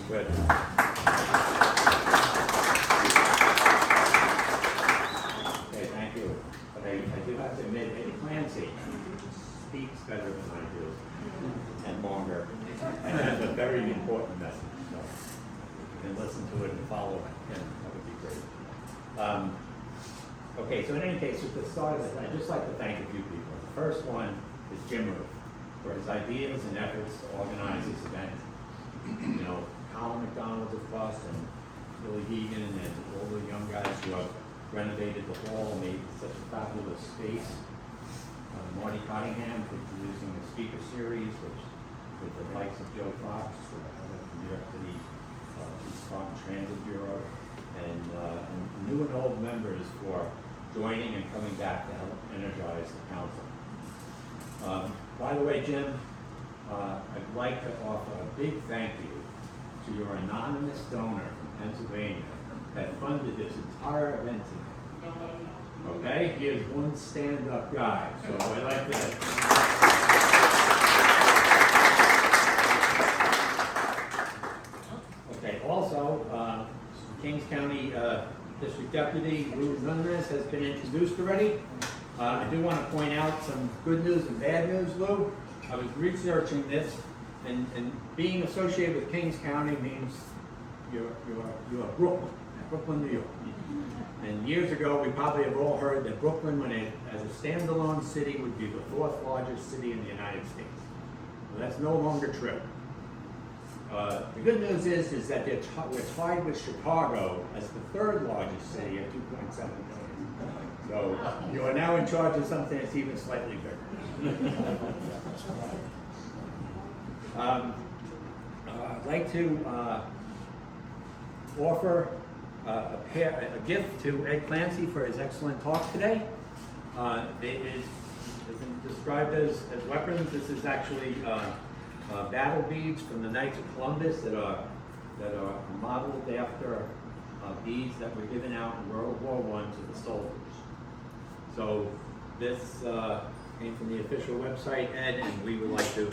Good. Okay, thank you. But I do have to admit, Eddie Clancy speaks better than I do, and longer, and has a very important message, so you can listen to it and follow him, that would be great. Okay, so in any case, at the start of this, I'd just like to thank a few people. The first one is Jim Roof for his ideas and efforts to organize this event. You know, Colin McDonald, of course, and Billy Heaney, and all the young guys who have renovated the hall, made such a fabulous space. Marty Cottingham for producing the speaker series, which with the likes of Joe Fox, the New York City Department Transit Bureau, and new and old members for joining and coming back to help energize the council. By the way, Jim, I'd like to offer a big thank you to your anonymous donor from Pennsylvania that funded this entire event tonight. Okay, he is one stand-up guy, so I'd like to. Okay, also, Kings County District Deputy Lou Nunez has been introduced already. I do want to point out some good news and bad news, Lou. I was researching this, and being associated with Kings County means you're Brooklyn, New York. And years ago, we probably have all heard that Brooklyn, when it, as a standalone city, would be the 4th largest city in the United States. Well, that's no longer true. The good news is that we're tied with Chicago as the 3rd largest city at 2.7 million. So you are now in charge of something that's even slightly bigger. I'd like to offer a gift to Ed Clancy for his excellent talk today. It is described as weapons. This is actually battle beads from the Knights of Columbus that are modeled after beads that were given out in World War I to the soldiers. So this came from the official website, Ed, and we would like to.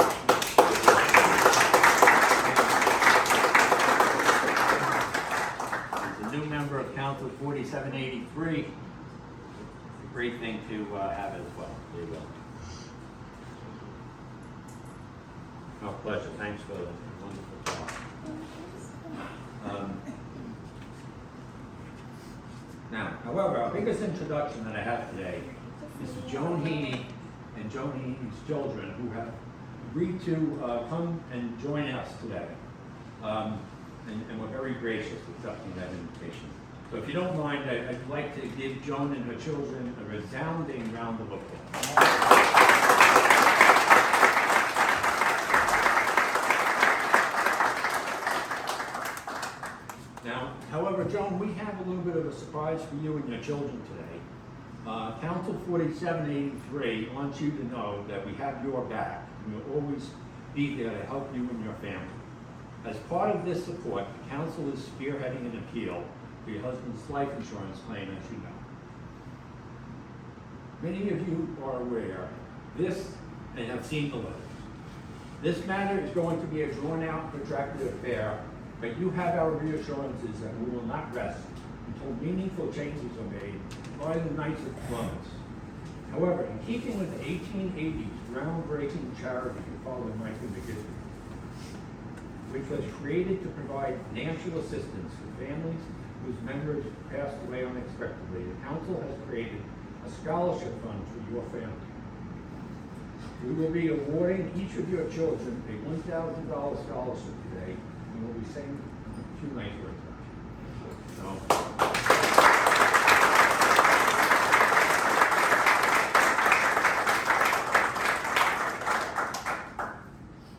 As a new member of Council 4783, it's a great thing to have as well. There you go. Oh, pleasure. Thanks for the wonderful talk. Now, however, our biggest introduction that I have today is to Joan Heaney and Joan Heaney's children, who have agreed to come and join us today. And we're very gracious accepting that invitation. So if you don't mind, I'd like to give Joan and her children a resounding round of applause. Now, however, Joan, we have a little bit of a surprise for you and your children today. Council 4783 wants you to know that we have your back, and we'll always be there to help you and your family. As part of this support, the council is spearheading an appeal for your husband's life insurance claim, as you know. Many of you are aware this and have seen the letters. This matter is going to be a drawn-out, protracted affair, but you have our reassurances that we will not rest until meaningful changes are made by the Knights of Columbus. However, in keeping with the 1880s groundbreaking charity following Michael McGivney, which was created to provide financial assistance for families whose members passed away unexpectedly, the council has created a scholarship fund for your family. We will be awarding each of your children a $1,000 scholarship today, and we'll be saying a few nice words about you.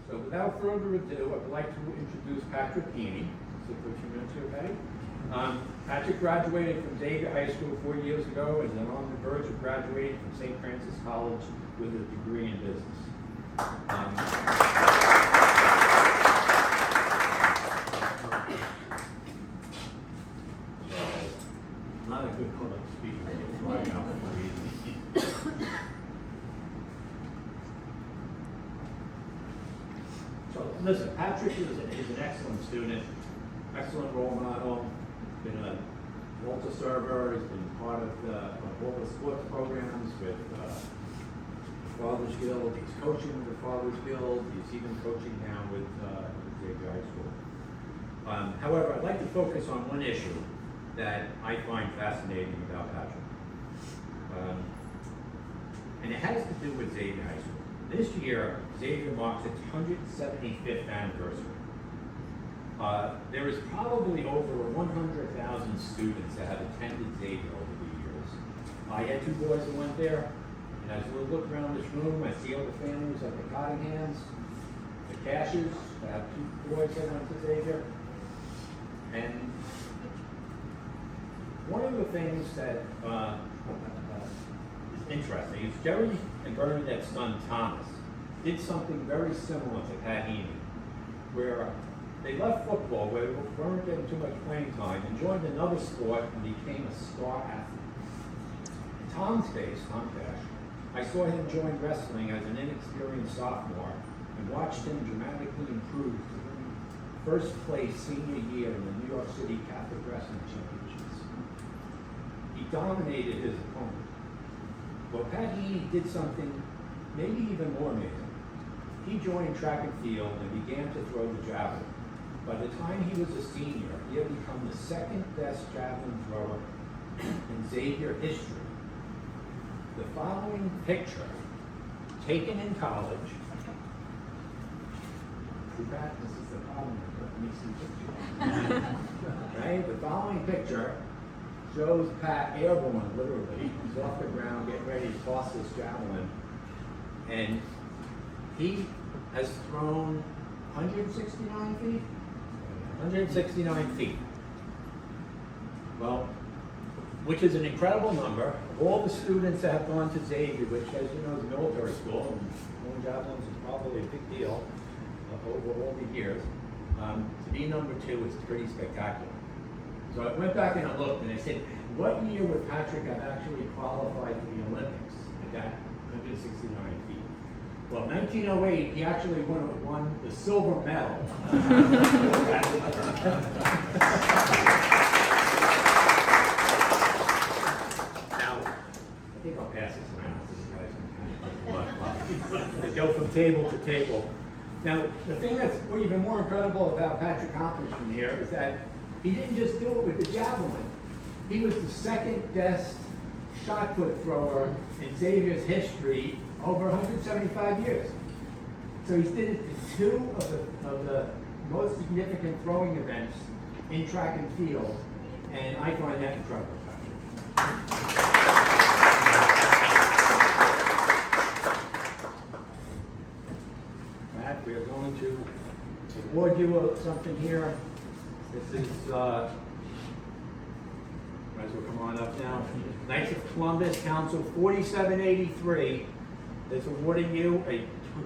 So without further ado, I'd like to introduce Patrick Heaney. So for a few minutes here, Patty. Patrick graduated from Xavier High School 4 years ago and is on the verge of graduating from St. Francis College with a degree in business. Not a good public speaker. Right now. So listen, Patrick is an excellent student, excellent role model, been a Walter server, he's been part of all the sports programs with Father's Guild, he's coaching with the Father's Guild, he's even coaching now with Xavier High School. However, I'd like to focus on one issue that I find fascinating about Patrick. And it has to do with Xavier High School. This year, Xavier marks its 175th anniversary. There is probably over 100,000 students that have attended Xavier over the years. I had 2 boys that went there, and as we look around this room, I see all the families like the Cottinghams, the Cashes, I have 2 boys that went to Xavier. And one of the things that is interesting is Jerry and Bernadette's son Thomas did something very similar to Pat Heaney, where they left football, where they weren't getting too much playing time, and joined another sport and became a star athlete. In Tom's case, Tom Cash, I saw him join wrestling as an inexperienced sophomore and watched him dramatically improve to win first place senior year in the New York City Catholic Wrestling Championships. He dominated his opponent. Well, Pat Heaney did something maybe even more amazing. He joined track and field and began to throw the javelin. By the time he was a senior, he had become the 2nd best javelin thrower in Xavier history. The following picture, taken in college, see Pat, this is the problem with mixing pictures. Right? The following picture shows Pat airborne, literally. He's off the ground, getting ready to toss this javelin. And he has thrown 169 feet? 169 feet. Well, which is an incredible number. Of all the students that have gone to Xavier, which, as you know, is a military school, and throwing javelins is probably a big deal over all the years, to be number 2 is pretty spectacular. So I went back and I looked, and I said, what year would Patrick have actually qualified for the Olympics at that 169 feet? Well, 1908, he actually won the silver medal. Now, I think I'll pass this around so you guys can kind of go from table to table. Now, the thing that's even more incredible about Patrick's accomplishment here is that he didn't just do it with the javelin. He was the 2nd best shot put thrower in Xavier's history over 175 years. So he did it to 2 of the most significant throwing events in track and field, and I find that incredible. Matt, we are going to award you something here. This is, might as well come on up now. Knights of Columbus Council 4783 is awarding you a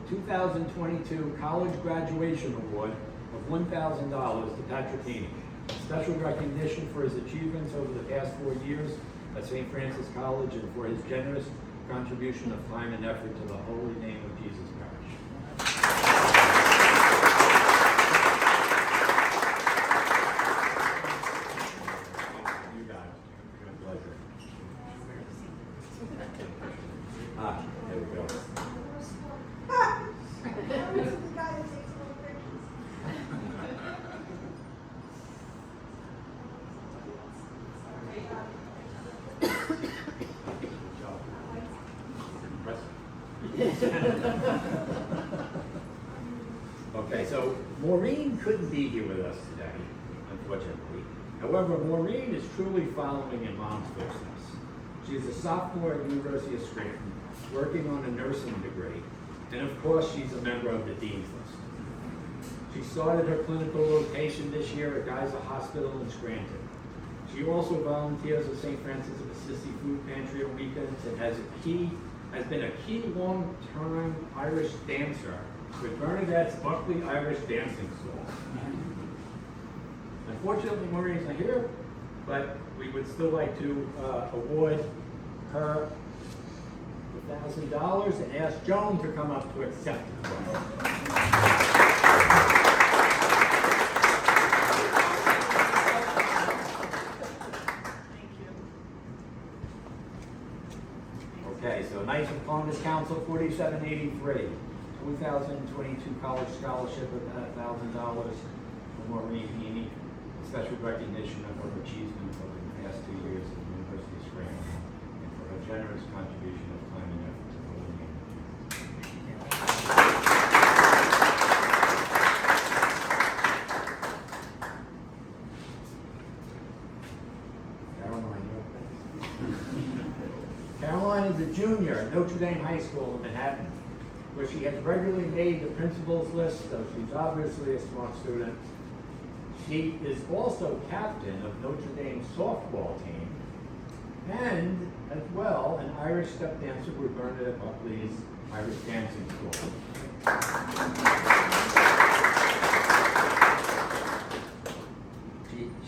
2022 College Graduation Award of $1,000 to Patrick Heaney. Special recognition for his achievements over the past 4 years at St. Francis College and for his generous contribution of time and effort to the holy name of Jesus Parish. You got it. It's a pleasure. There we go. Okay, so Maureen couldn't be here with us today, unfortunately. However, Maureen is truly following in Mom's footsteps. She is a sophomore at the University of Scranton, working on a nursing degree, and of course, she's a member of the Dean's List. She started her clinical rotation this year at Geyser Hospital in Scranton. She also volunteers at St. Francis of Assisi Food Pantry on weekends and has been a key long-term Irish dancer with Bernadette's Buckley Irish Dancing School. Unfortunately, Maureen's not here, but we would still like to award her $1,000 and ask Joan to come up to accept it. 4783, 2022 college scholarship of $1,000 for Maureen Heaney, special recognition of her achievements over the past 2 years at the University of Scranton, and for her generous contribution of time and effort to the learning. Caroline is a junior at Notre Dame High School in Manhattan, where she has regularly made the principal's list, so she's obviously a smart student. She is also captain of Notre Dame's softball team, and as well, an Irish step dancer with Bernadette Buckley's Irish Dancing School.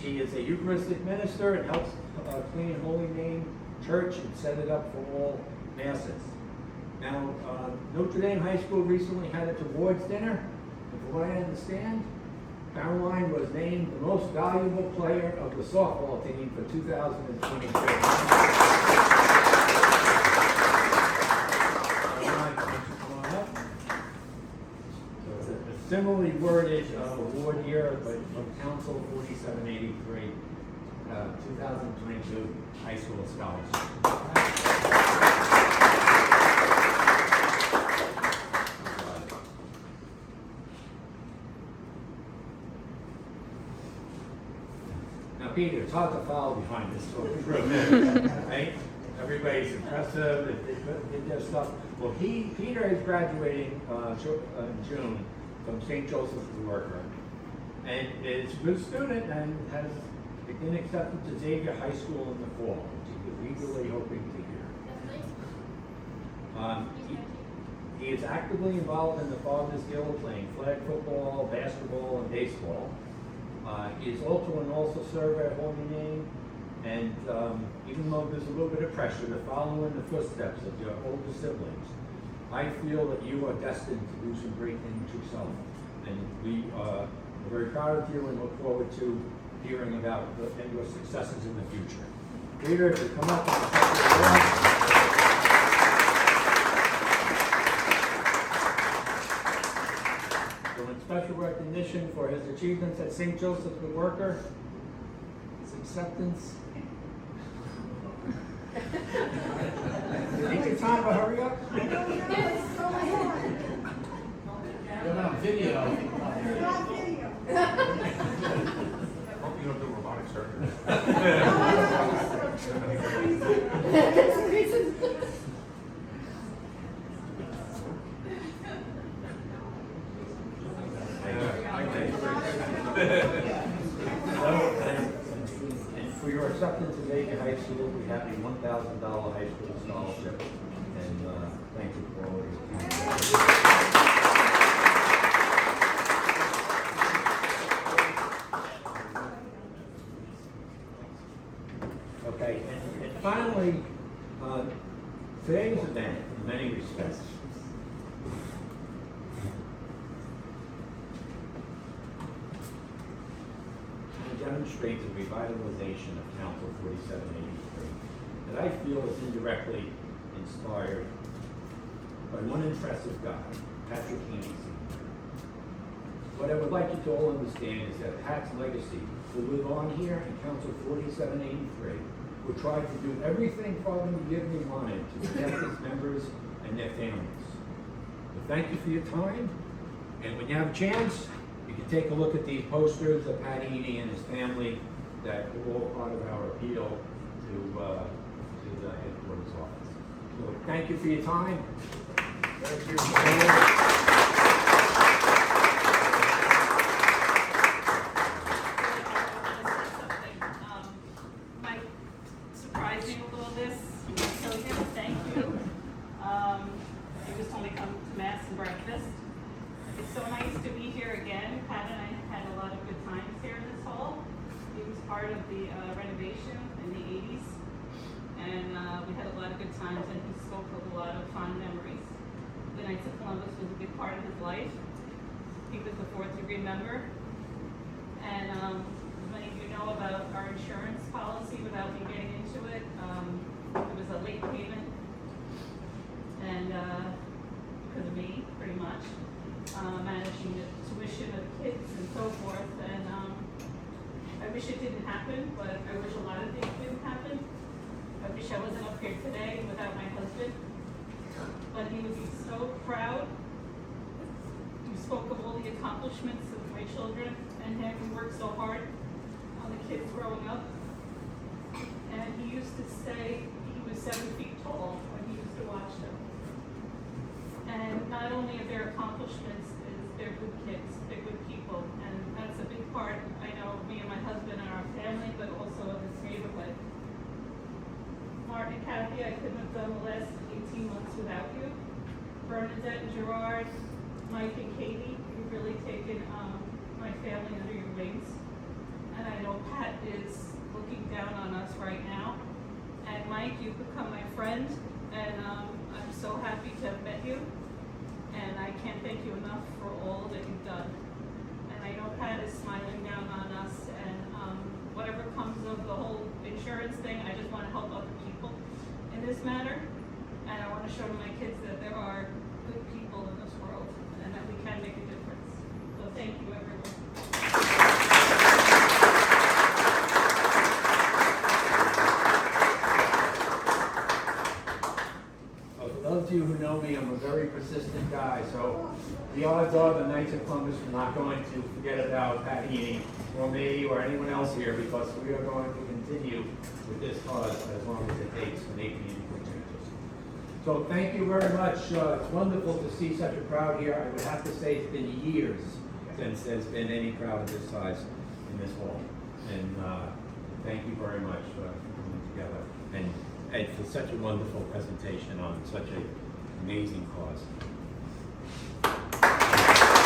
She is a Eucharistic minister and helps clean Holy Name Church and set it up for all masses. Now, Notre Dame High School recently had its awards dinner, and from what I understand, Caroline was named the most valuable player of the softball team for 2022. Caroline, why don't you come on up? So it's a similarly worded award here, but from Council 4783, 2022 High School Scholarship. Now, Peter, it's hard to follow behind this sort of group, right? Everybody's impressive, they did their stuff. Well, Peter is graduating in June from St. Joseph's the Worker, and is a good student and has been accepted to Xavier High School in the fall, which he was eagerly hoping to hear. He is actively involved in the Fathers Guild, playing flag football, basketball, and baseball. He is also an also server at Holy Name, and even though there's a little bit of pressure to follow in the footsteps of your older siblings, I feel that you are destined to do some great things yourself. And we are very proud of you and look forward to hearing about your successes in the future. Peter, if you come up and accept your award. So in special recognition for his achievements at St. Joseph's the Worker, his acceptance. Take your time, but hurry up. You're on video. Hope you don't do robotic surgery. And for your acceptance at Xavier High School, we have a $1,000 high school scholarship, and thank you for all your time. Okay, and finally, today's event, in many respects, demonstrates the revitalization of Council 4783 that I feel is indirectly inspired by one impressive guy, Patrick Heaney Sr. What I would like you to all understand is that Pat's legacy will live on here in Council 4783, who tried to do everything Father McGivney wanted to protect his members and their families. So thank you for your time, and when you have a chance, you can take a look at these posters of Pat Heaney and his family that were all part of our appeal to the headquarters office. So thank you for your time. Thank you. Might surprise you a little this, so again, thank you. You just told me come to Mass and breakfast. It's so nice to be here again. Pat and I had a lot of good times here in this hall. He was part of the renovation in the 80s, and we had a lot of good times, and he spoke of a lot of fond memories. The Knights of Columbus was a big part of his life. He was a 4th degree member, and as many of you know about our insurance policy, without me getting into it, there was a late payment, and much, managing the tuition of kids and so forth, and, I wish it didn't happen, but I wish a lot of things didn't happen. I wish I wasn't up here today without my husband, but he would be so proud. You spoke of all the accomplishments of my children and him. He worked so hard on the kids growing up. And he used to say he was 7 feet tall when he used to watch them. And not only of their accomplishments is they're good kids, they're good people. And that's a big part, I know, of me and my husband and our family, but also of this neighborhood. Martin and Kathy, I couldn't have done the last 18 months without you. Bernadette and Gerard, Mike and Katie, you've really taken my family under your wings. And I know Pat is looking down on us right now. And Mike, you've become my friend, and I'm so happy to have met you. And I can't thank you enough for all that you've done. And I know Pat is smiling down on us, and whatever comes of the whole insurance thing, I just want to help other people in this matter. And I want to show my kids that there are good people in this world, and that we can make a difference. So thank you, everyone. For those of you who know me, I'm a very persistent guy, so the odds are the Knights of Columbus are not going to forget about Pat Heaney or me or anyone else here, because we are going to continue with this cause as long as it takes to make meaningful changes. So thank you very much. It's wonderful to see such a crowd here. I would have to say it's been years since there's been any crowd of this size in this hall. And thank you very much for coming together and for such a wonderful presentation on such an amazing cause.